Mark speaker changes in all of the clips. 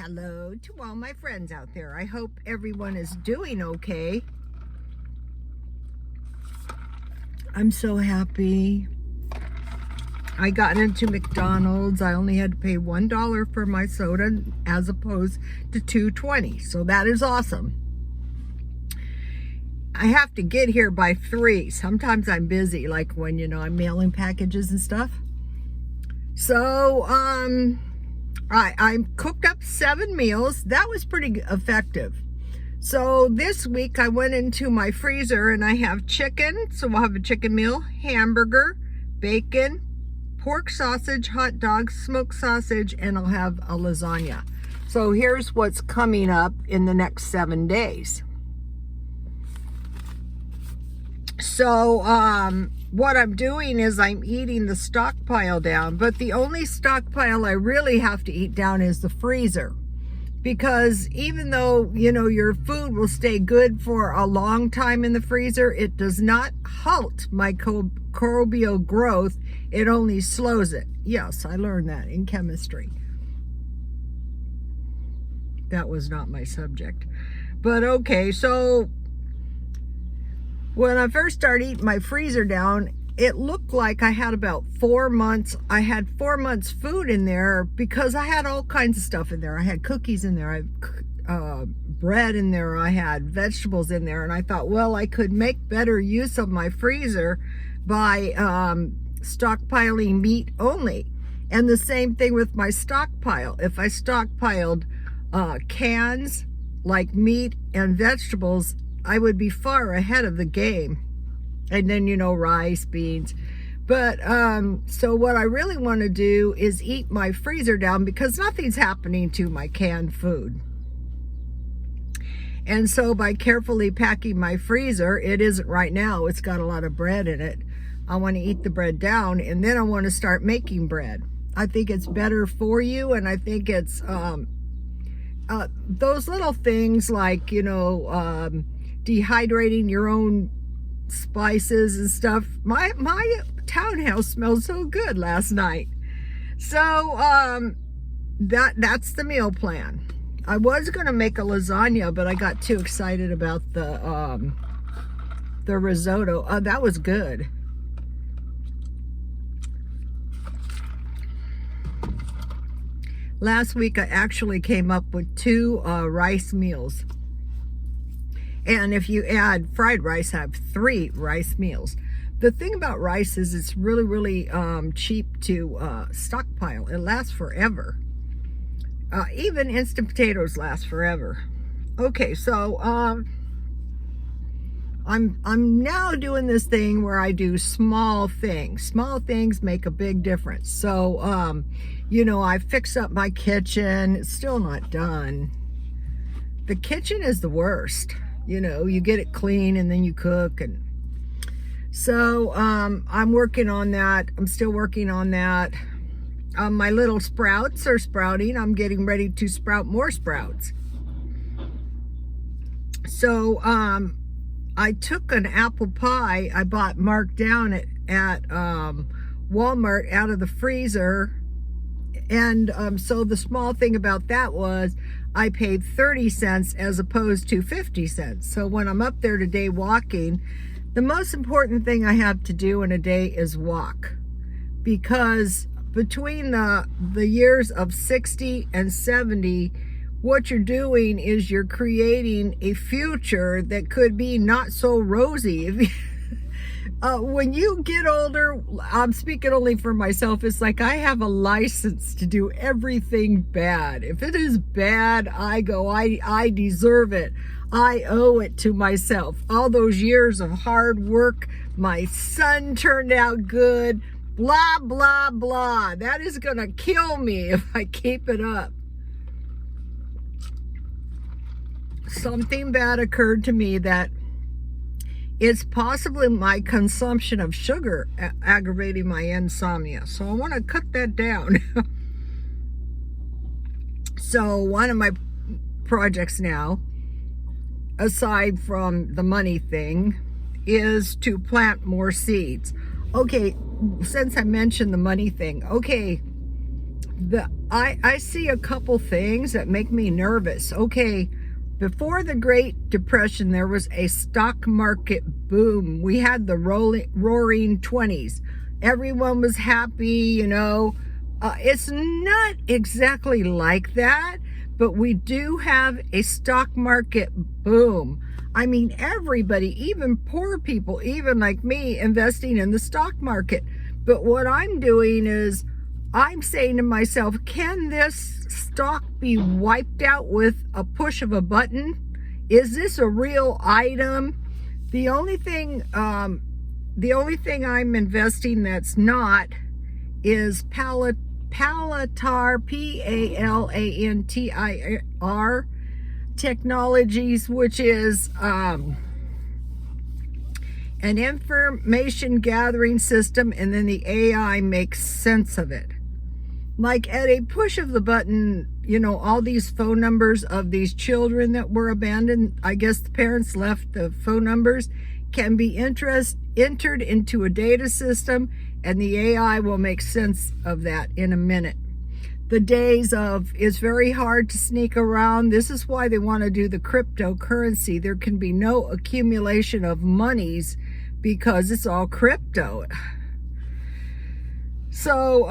Speaker 1: Hello to all my friends out there. I hope everyone is doing okay. I'm so happy. I got into McDonald's. I only had to pay $1 for my soda as opposed to $2.20. So that is awesome. I have to get here by 3. Sometimes I'm busy, like when, I'm mailing packages and stuff. So, I cooked up 7 meals. That was pretty effective. So this week I went into my freezer and I have chicken. So we'll have a chicken meal, hamburger, bacon, pork sausage, hot dogs, smoked sausage, and I'll have a lasagna. So here's what's coming up in the next 7 days. So, what I'm doing is I'm eating the stockpile down, but the only stockpile I really have to eat down is the freezer. Because even though, your food will stay good for a long time in the freezer, it does not halt microbial growth. It only slows it. Yes, I learned that in chemistry. That was not my subject. But okay, so when I first started eating my freezer down, it looked like I had about 4 months. I had 4 months food in there because I had all kinds of stuff in there. I had cookies in there. I had bread in there. I had vegetables in there. And I thought, well, I could make better use of my freezer by stockpiling meat only. And the same thing with my stockpile. If I stockpiled cans like meat and vegetables, I would be far ahead of the game. And then, rice, beans. But, so what I really want to do is eat my freezer down because nothing's happening to my canned food. And so by carefully packing my freezer, it isn't right now. It's got a lot of bread in it. I want to eat the bread down and then I want to start making bread. I think it's better for you. And I think it's, those little things like, dehydrating your own spices and stuff. My townhouse smelled so good last night. So that's the meal plan. I was gonna make a lasagna, but I got too excited about the risotto. That was good. Last week I actually came up with 2 rice meals. And if you add fried rice, I have 3 rice meals. The thing about rice is it's really, really cheap to stockpile. It lasts forever. Even instant potatoes last forever. Okay, so I'm now doing this thing where I do small things. Small things make a big difference. So, I fix up my kitchen. It's still not done. The kitchen is the worst. You get it clean and then you cook. And so I'm working on that. I'm still working on that. My little sprouts are sprouting. I'm getting ready to sprout more sprouts. So I took an apple pie I bought marked down at Walmart out of the freezer. And so the small thing about that was I paid 30 cents as opposed to 50 cents. So when I'm up there today walking, the most important thing I have to do in a day is walk. Because between the years of 60 and 70, what you're doing is you're creating a future that could be not so rosy. When you get older, I'm speaking only for myself, it's like I have a license to do everything bad. If it is bad, I deserve it. I owe it to myself. All those years of hard work, my son turned out good, blah, blah, blah. That is going to kill me if I keep it up. Something bad occurred to me that it's possibly my consumption of sugar aggravating my insomnia. So I want to cut that down. So one of my projects now, aside from the money thing, is to plant more seeds. Okay, since I mentioned the money thing, okay, I see a couple things that make me nervous. Okay, before the Great Depression, there was a stock market boom. We had the roaring 20s. Everyone was happy, It's not exactly like that, but we do have a stock market boom. I mean, everybody, even poor people, even like me, investing in the stock market. But what I'm doing is I'm saying to myself, can this stock be wiped out with a push of a button? Is this a real item? The only thing I'm investing that's not is Palantir, Palantir Technologies, which is an information gathering system, and then the AI makes sense of it. Like at a push of the button, all these phone numbers of these children that were abandoned, I guess the parents left the phone numbers, can be entered into a data system, and the AI will make sense of that in a minute. The days of it's very hard to sneak around. This is why they want to do the cryptocurrency. There can be no accumulation of monies because it's all crypto. So,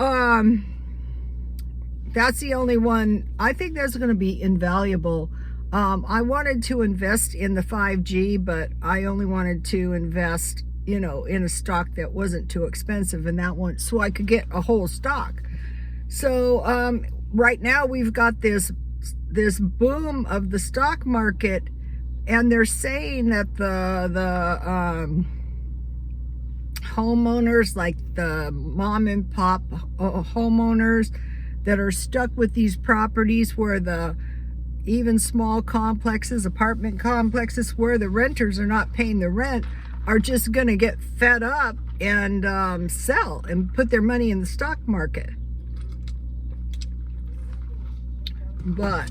Speaker 1: that's the only one. I think that's going to be invaluable. I wanted to invest in the 5G, but I only wanted to invest, in a stock that wasn't too expensive, and that one, so I could get a whole stock. So right now we've got this boom of the stock market, and they're saying that the homeowners, like the mom and pop homeowners that are stuck with these properties where even small complexes, apartment complexes where the renters are not paying the rent, are just going to get fed up and sell and put their money in the stock market. But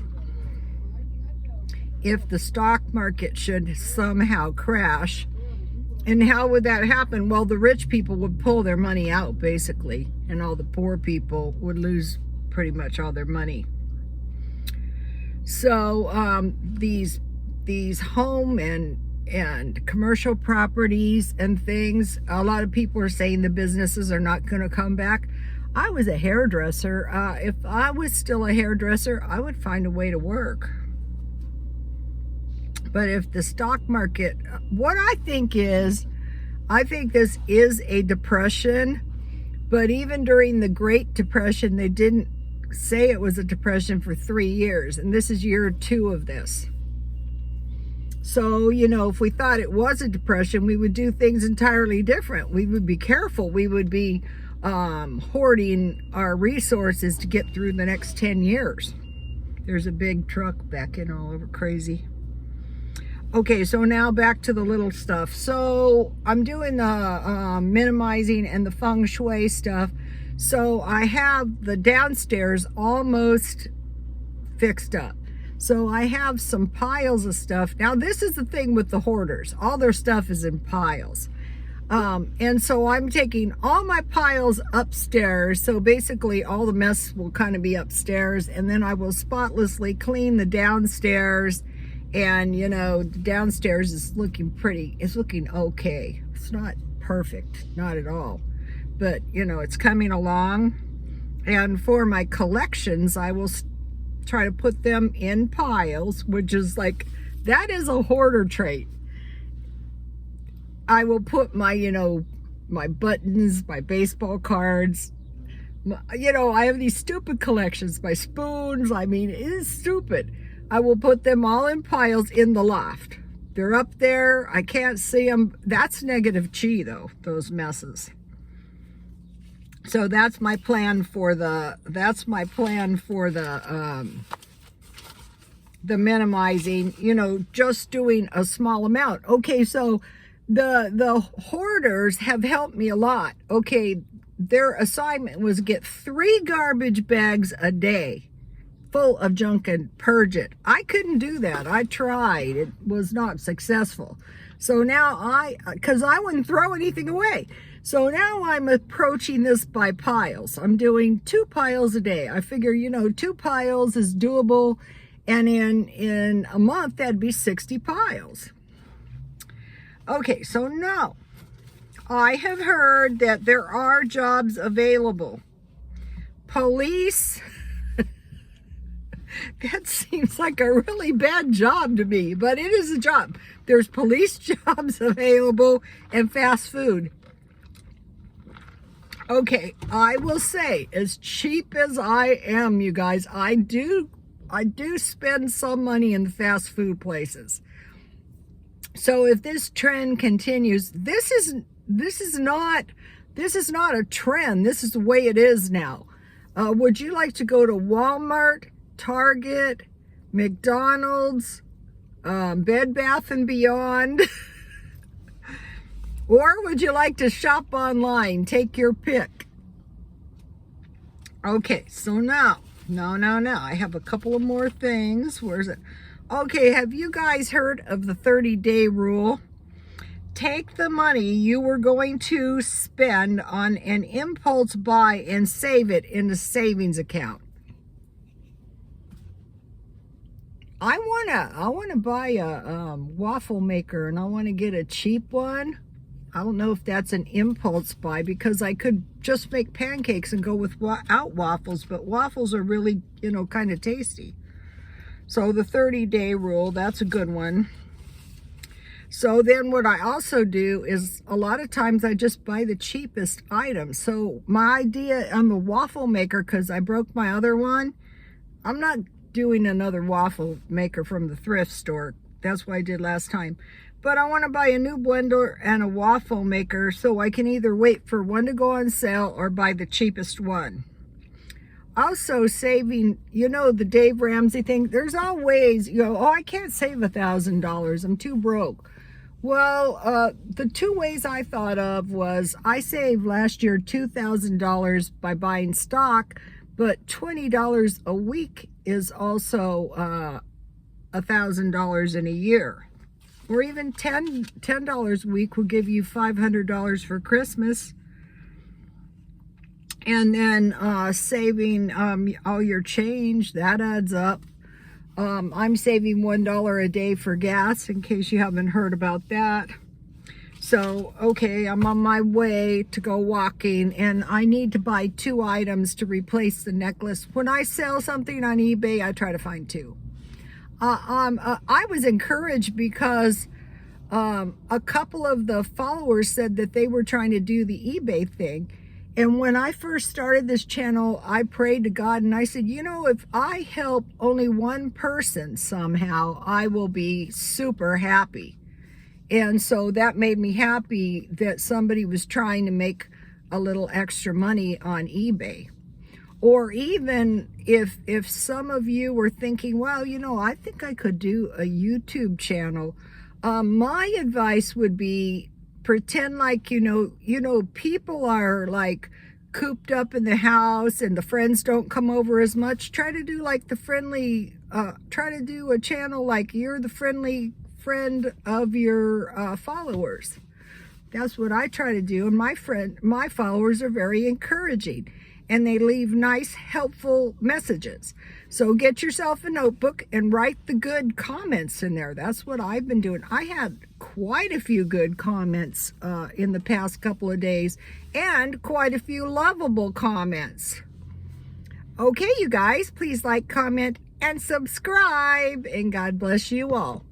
Speaker 1: if the stock market should somehow crash, and how would that happen? Well, the rich people would pull their money out, basically, and all the poor people would lose pretty much all their money. So these home and commercial properties and things, a lot of people are saying the businesses are not going to come back. I was a hairdresser. If I was still a hairdresser, I would find a way to work. But if the stock market, what I think this is a depression, but even during the Great Depression, they didn't say it was a depression for 3 years, and this is year 2 of this. So, if we thought it was a depression, we would do things entirely different. We would be careful. We would be hoarding our resources to get through the next 10 years. There's a big truck backing all over crazy. Okay, so now back to the little stuff. So I'm doing the minimizing and the feng shui stuff. So I have the downstairs almost fixed up. So I have some piles of stuff. Now this is the thing with the hoarders. All their stuff is in piles. And so I'm taking all my piles upstairs. So basically all the mess will kind of be upstairs. And then I will spotlessly clean the downstairs. And, the downstairs is looking pretty. It's looking okay. It's not perfect. Not at all. But, it's coming along. And for my collections, I will try to put them in piles, which is like, that is a hoarder trait. I will put my, my buttons, my baseball cards. I have these stupid collections, my spoons. I mean, it is stupid. I will put them all in piles in the loft. They're up there. I can't see them. That's negative chi, though, those messes. So that's my plan for the minimizing, just doing a small amount. Okay, so the hoarders have helped me a lot. Okay, their assignment was get 3 garbage bags a day full of junk and purge it. I couldn't do that. I tried. It was not successful. So now because I wouldn't throw anything away. So now I'm approaching this by piles. I'm doing 2 piles a day. I figure, 2 piles is doable, and in a month that'd be 60 piles. Okay, so now I have heard that there are jobs available. Police, that seems like a really bad job to me, but it is a job. There's police jobs available and fast food. Okay, I will say, as cheap as I am, you guys, I do spend some money in the fast food places. So if this trend continues, this is not a trend. This is the way it is now. Would you like to go to Walmart, Target, McDonald's, Bed Bath & Beyond? Or would you like to shop online? Take your pick. Okay, so now, I have a couple of more things. Where's it? Okay, have you guys heard of the 30-day rule? Take the money you were going to spend on an impulse buy and save it in a savings account. I wanna buy a waffle maker, and I want to get a cheap one. I don't know if that's an impulse buy, because I could just make pancakes and go without waffles, but waffles are really, kind of tasty. So the 30-day rule, that's a good one. So then what I also do is a lot of times I just buy the cheapest items. So my idea, I'm a waffle maker because I broke my other one. I'm not doing another waffle maker from the thrift store. That's what I did last time. But I want to buy a new blender and a waffle maker so I can either wait for one to go on sale or buy the cheapest one. Also saving, the Dave Ramsey thing. There's always, I can't save $1,000. I'm too broke. Well, the 2 ways I thought of was I saved last year $2,000 by buying stock, but $20 a week is also $1,000 in a year. Or even $10 a week will give you $500 for Christmas. And then saving all your change, that adds up. I'm saving $1 a day for gas, in case you haven't heard about that. So, okay, I'm on my way to go walking, and I need to buy 2 items to replace the necklace. When I sell something on eBay, I try to find 2. I was encouraged because a couple of the followers said that they were trying to do the eBay thing. And when I first started this channel, I prayed to God and I said, if I help only one person somehow, I will be super happy. And so that made me happy that somebody was trying to make a little extra money on eBay. Or even if some of you were thinking, well, I think I could do a YouTube channel. My advice would be pretend like, people are like cooped up in the house and the friends don't come over as much. Try to do like try to do a channel like you're the friendly friend of your followers. That's what I try to do. And my followers are very encouraging. And they leave nice, helpful messages. So get yourself a notebook and write the good comments in there. That's what I've been doing. I had quite a few good comments in the past couple of days, and quite a few lovable comments. Okay, you guys, please like, comment, and subscribe, and God bless you all.